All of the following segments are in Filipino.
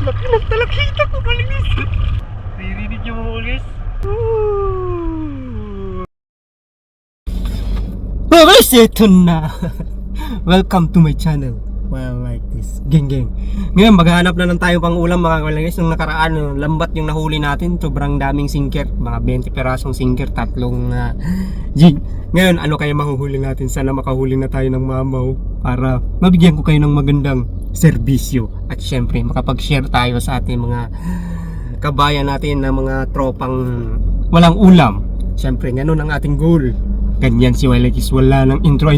Laki ng talakita ko, malinis. Ririnig niyo mga ulis. Mga guys, ito na. Welcome to my channel. Well, like this. Geng. Ngayon, maghahanap na lang tayo pang ulam mga guys. Nung nakaraan, lambat yung nahuli natin. Sobrang daming sinker. Mga 20 perasong sinker. Tatlong jig. Ngayon, ano kaya mahuhuli natin? Sana makahuli na tayo ng mamaw para mabigyan ko kayo ng magandang serbisyo. At syempre, makapag-share tayo sa ating mga kabayan natin na mga tropang walang ulam. Syempre, ganun ang ating goal. Ganyan si Wilekis, wala ng intro.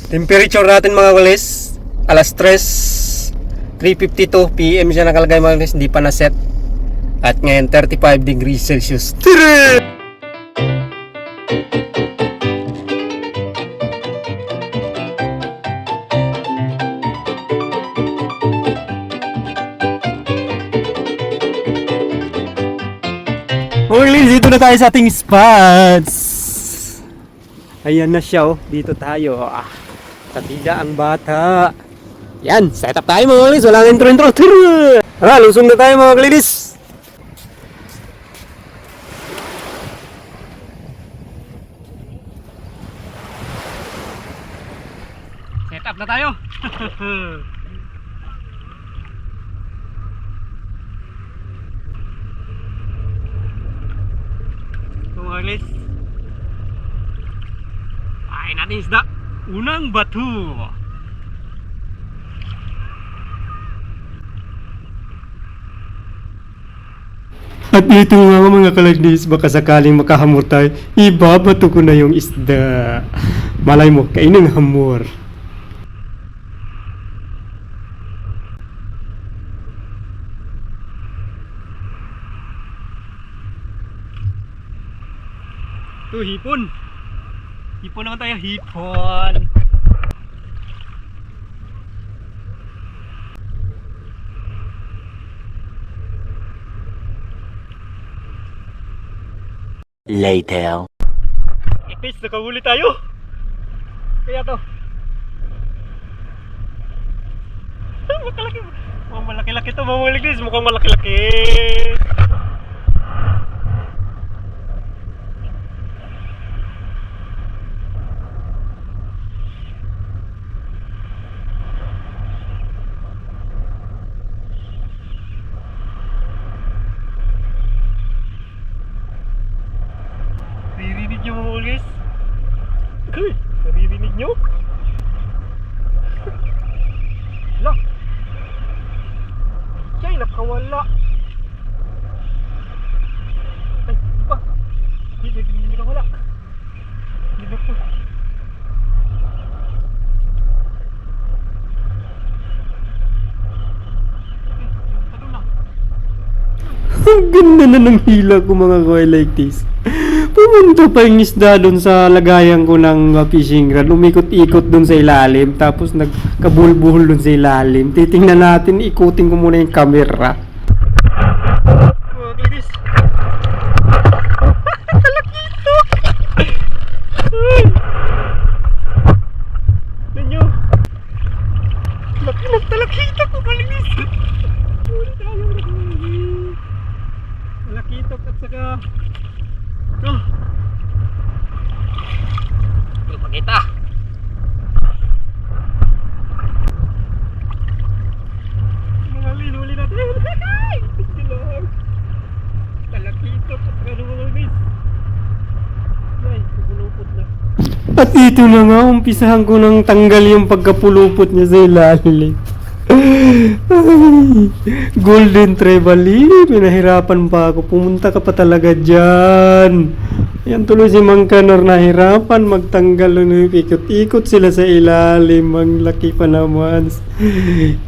Temperature natin mga walis, alas 3:52 PM siya nakalagay mga walis, hindi pa na set. At ngayon 35 degrees Celsius. Walis, dito na tayo sa ating spots. Ayan na siya, oh. Dito tayo. Katida ang bata. Yan, set up tayo mga walis. Walang intro. Tara, lusong na tayo mga walis. Set up na tayo. Ito mga walis. Kain natin isda. Unang batu. At dito nga mga kalagnis, baka sakaling makahamor tayo, ibabato ko na yung isda. Malay mo, kainin hamor. Ito, hipon. Hipon naman tayo, hipon. Later. Ipis, nakahuli tayo. Kaya to. Malaki-laki. Mukhang malaki-laki to, mga waligis. Mukhang malaki-laki. Naririnig nyo mga ulis? Naririnig nyo? Wala. Siya'y nakawala. Ay, iba. Hindi nakawala. Hindi na po. Ang ganda na ng hila ko mga koy like this. Pumunta pa yung isda doon sa lagayan ko ng fishing rod. Umikot-ikot doon sa ilalim. Tapos nagkabulbuhol doon sa ilalim. Titingnan natin, ikutin ko muna yung camera. Linis. Talakito. Nanyo. Laki ng talakito ko, malinis. Huli tayo. Talakitok at saka ito pakita. Mga linuli natin. Talakitok at saka mga miss. Ay, pupulupot na. At ito na nga, umpisahan ko nang tanggal yung pagkapulupot niya sa ilalim. Golden Trevalli, pinahirapan pa ako. Pumunta ka pa talaga dyan. Yan tuloy si Mang Kanor, nahirapan magtanggal. Ikot-ikot sila sa ilalim. Ang laki pa naman.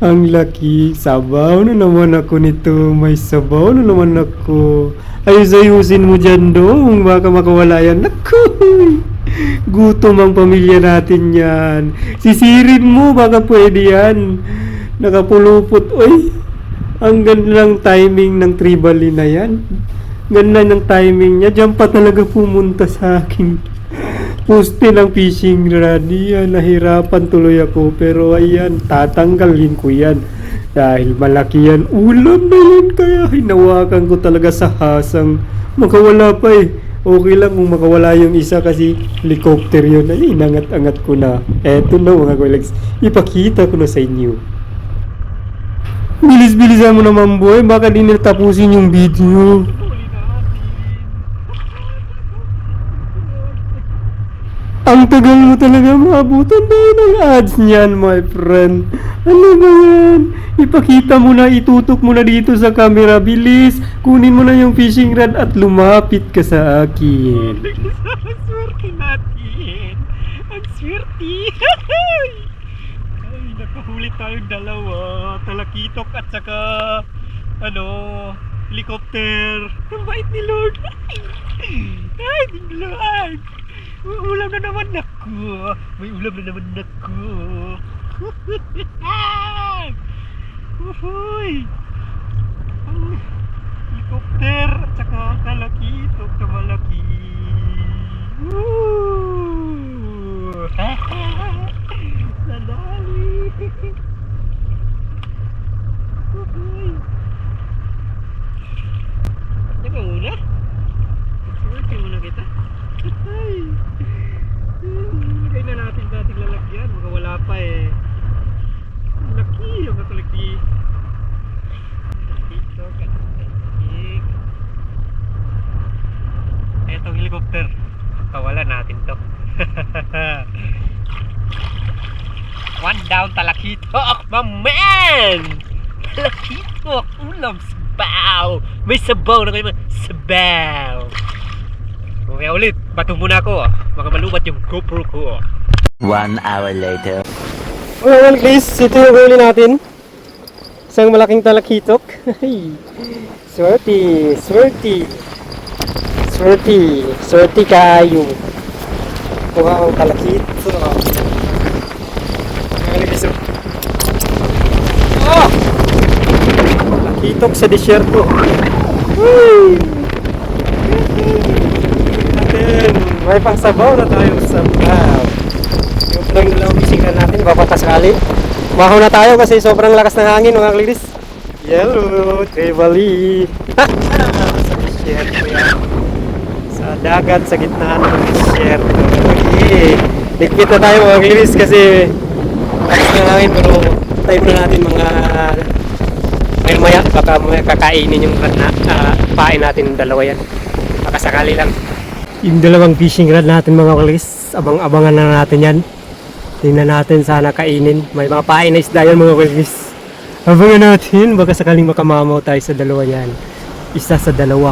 Ang laki. Sabaw na naman ako nito. May sabaw na naman ako. Ayus-ayusin mo dyan dong. Baka makawala yan. Naku! Gutom ang pamilya natin yan. Sisirin mo, baka pwede yan. Nakapulupot. Uy, ang ganda ng timing ng Trevalli na yan. Ganda ng timing niya. Diyan pa talaga pumunta sa akin. poste ng fishing rod. Yan, nahirapan tuloy ako. Pero ayan, tatanggalin ko yan. Dahil malaki yan. Ulam na yan. Kaya hinawakan ko talaga sa hasang. Makawala pa eh. Okay lang kung makawala yung isa kasi helicopter yun. Ay, inangat-angat ko na. Eto na mga kawalags. Ipakita ko na sa inyo. Bilis-bilisan mo naman boy. Baka di natapusin yung video. Ang tagal mo talaga maabutan na yun ang ads niyan, my friend. Ano ba yan? Ipakita mo na, itutok mo na dito sa camera. Bilis, kunin mo na yung fishing rod at lumapit ka sa akin. Ang swerte natin. Ang swerte. Ay, nakahuli tayong dalawa. Talakitok at saka, helicopter. Ang bait ni Lord. Ay, Lord. May ulam na naman ako. May ulam na naman ako. Uhuy. Ang helicopter at saka talakitok na malaki. Woo! Nadali. Uhuy. Teka muna. Swerte muna kita. Ay. Lagay na natin dating lalagyan. Baka wala pa eh. Ang laki. Ang kakalaki. Dito. Kakalaki. Etong helicopter. Kawalan natin to. One down talakitok. My man! Talakitok. Ulam sabaw. May sabaw na kayo. Sabaw. Kaya ulit, bato muna ako. Baka malubat yung GoPro ko. 1 hour later. Well guys, ito yung huli natin. Isang malaking talakitok. Swerte, swerte. Swerte, swerte kayo. Kuha ang talakitok. Oh! Talakitok sa disyerto. Woo! May pangsabaw na tayo sa sabaw. Yung pala yung dalawang fishing rod natin, babata sakali. Mahaw na tayo kasi sobrang lakas ng hangin mga kalilis. Yellow, trevally. Sa disyerto yan. Sa dagat, sa gitna ng disyerto. Okay. Dikit na tayo mga kalilis kasi lakas ng hangin pero tayo na natin mga maya baka kakainin yung pain natin dalawa yan. Baka sakali lang. Yung dalawang fishing rod natin mga kalis, abang-abangan na natin yan. Tingnan natin sana kainin. May mga pain na isda yan mga kalis. Abangan natin, baka sakaling makamamaw tayo sa dalawa yan. Isa sa dalawa.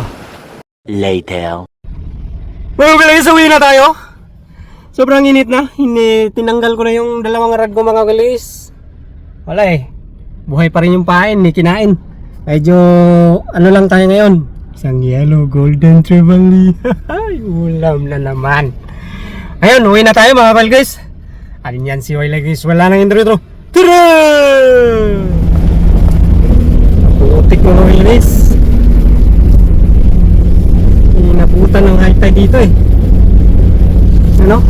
Later. Mga kalis, uwi na tayo. Sobrang init na. Tinanggal ko na yung dalawang rod ko mga kalis. Wala eh. Buhay pa rin yung pain, kinain. Medyo ano lang tayo ngayon. Isang yellow golden trevally. Ulam na naman. Ayun, uwi na tayo mga pal guys. Alin yan si Wila guys. Wala nang intro. Tara! Putik mga Wila guys. Inaputan ng high tide dito eh. Ano?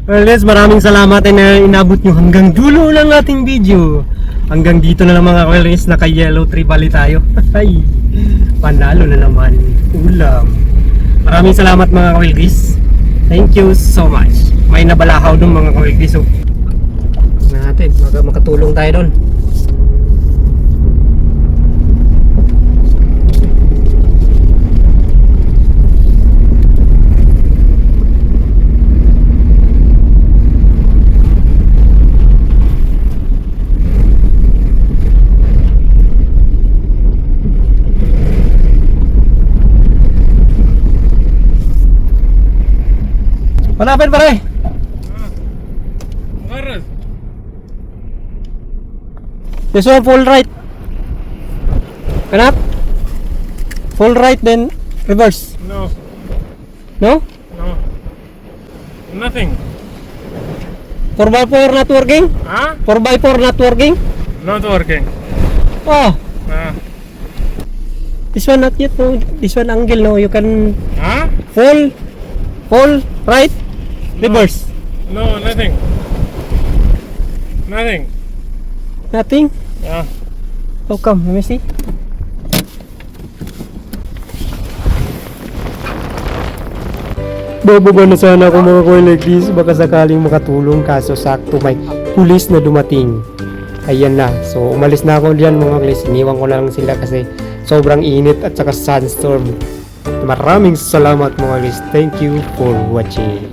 Well guys, maraming salamat na inabot nyo hanggang dulo ng ating video. Hanggang dito na lang mga guys, naka-yellow trevally tayo. Ay, panalo na naman. Ulam. Maraming salamat mga guys. Thank you so much. May nabalahaw dun mga guys. So, natin, makatulong tayo dun. Hanapin pare. This one full right. Hanap. Full right then reverse. No. No? No. Nothing. 4x4 not working? Huh? 4x4 not working? Not working. Oh, Huh? this one not yet. No. This one angle, no. You can Huh? fall, right, reverse. No, nothing. Nothing. Nothing. Yeah. How come? Let me see. Bababa na sana ako mga koy like this. Baka sakaling makatulong kaso sakto may pulis na dumating. Ayan na. So umalis na ako diyan mga guys. Iniwan ko na lang sila kasi sobrang init at saka sandstorm. Maraming salamat mga guys. Thank you for watching.